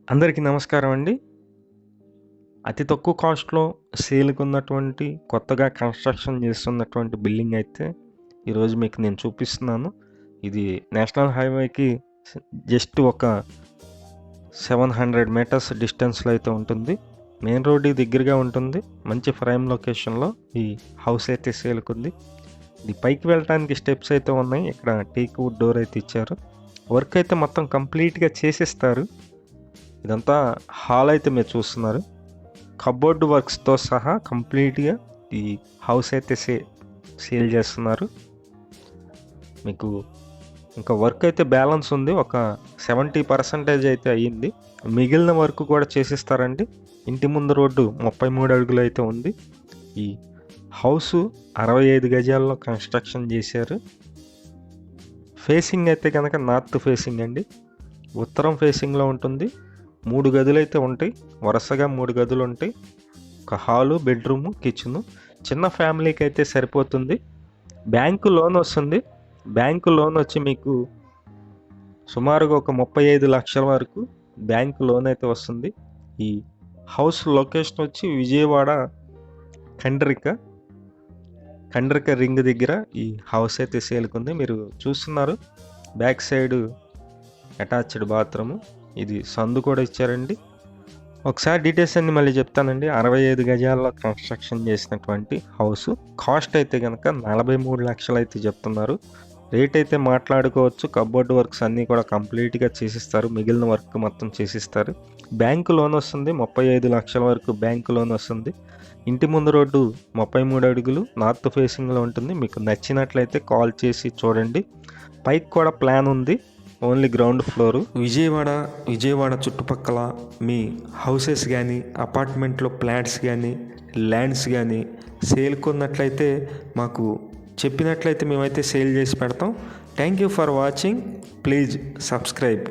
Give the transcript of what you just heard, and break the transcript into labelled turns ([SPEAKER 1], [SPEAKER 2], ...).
[SPEAKER 1] అందరికీ నమస్కారం అండి. అతి తక్కువ కాస్ట్‌లో సేల్‌కున్నటువంటి కొత్తగా కన్‌స్ట్రక్షన్ చేస్తున్నటువంటి బిల్డింగ్ అయితే ఈరోజు మీకు నేను చూపిస్తున్నాను. ఇది నేషనల్ హైవేకి స్ జస్ట్ ఒక 700 మీటర్స్ డిస్టెన్స్‌లో అయితే ఉంటుంది. మెయిన్ రోడ్‌కి దగ్గరగా ఉంటుంది. మంచి ప్రైమ్ లొకేషన్‌లో ఈ హౌస్ అయితే సేల్‌కుంది. ఇది పైకి వెళ్ళటానికి స్టెప్స్ అయితే ఉన్నాయి. ఇక్కడ టేక్ వుడ్ డోర్ అయితే ఇచ్చారు. వర్క్ అయితే మొత్తం కంప్లీట్‌గా చేసిస్తారు. ఇదంతా హాల్ అయితే మీరు చూస్తున్నారు. కబోర్డ్ వర్క్స్‌తో సహా కంప్లీట్‌గా ఈ హౌస్ అయితే సేల్ చేస్తున్నారు. మీకు ఇంకా వర్క్ అయితే బ్యాలెన్స్ ఉంది. ఒక 70% అయితే అయ్యింది. మిగిలిన వర్క్ కూడా చేసిస్తారండి. ఇంటి ముందు రోడ్డు 33 అడుగులు అయితే ఉంది. ఈ హౌసు 65 గజాల్లో కన్‌స్ట్రక్షన్ చేశారు. ఫేసింగ్ అయితే కనుక నార్త్ ఫేసింగ్ అండి. ఉత్తరం ఫేసింగ్‌లో ఉంటుంది. 3 గదులైతే ఉంటాయి. వరుసగా 3 గదులుంటాయి. ఒక హాలు, బెడ్‌రూము, కిచెను. చిన్న ఫ్యామిలీకి అయితే సరిపోతుంది. బ్యాంకు లోన్ వస్తుంది. బ్యాంకు లోన్ వచ్చి మీకు సుమారుగా ఒక 35 లక్షల వరకు బ్యాంకు లోన్ అయితే వస్తుంది. ఈ హౌస్ లొకేషన్ వచ్చి విజయవాడ కండ్రిక. కండ్రిక రింగ్ దగ్గర ఈ హౌస్ అయితే సేల్‌కుంది. మీరు చూస్తున్నారు. Back side attached bathroom. ఇది సందు కూడా ఇచ్చారండి. ఒకసారి డీటెయిల్స్ అన్ని మళ్ళీ చెప్తానండి. 65 గజాల్లో కన్‌స్ట్రక్షన్ చేసినటువంటి హౌసు. కాస్ట్ అయితే గనక 43 లక్షలు అయితే చెప్తున్నారు. రేట్ అయితే మాట్లాడుకోవచ్చు. కబోర్డ్ వర్క్స్ అన్నీ కూడా కంప్లీట్‌గా చేసిస్తారు. మిగిలిన వర్క్ మొత్తం చేసిస్తారు. బ్యాంకు లోన్ వస్తుంది. 35 లక్షల వరకు బ్యాంకు లోన్ వస్తుంది. ఇంటి ముందు రోడ్డు 33 అడుగులు నార్త్ ఫేసింగ్‌లో ఉంటుంది. మీకు నచ్చినట్లయితే కాల్ చేసి చూడండి. పైకి కూడా ప్లాన్ ఉంది. Only ground floor. విజయవాడ చుట్టుపక్కల మీ హౌసెస్ కానీ అపార్ట్మెంట్లో ఫ్లాట్స్ కానీ ల్యాండ్స్ కానీ సేల్కున్నట్లయితే మాకు చెప్పినట్లయితే మేమైతే సేల్ చేసి పెడతాం. Thank you for watching. Please subscribe.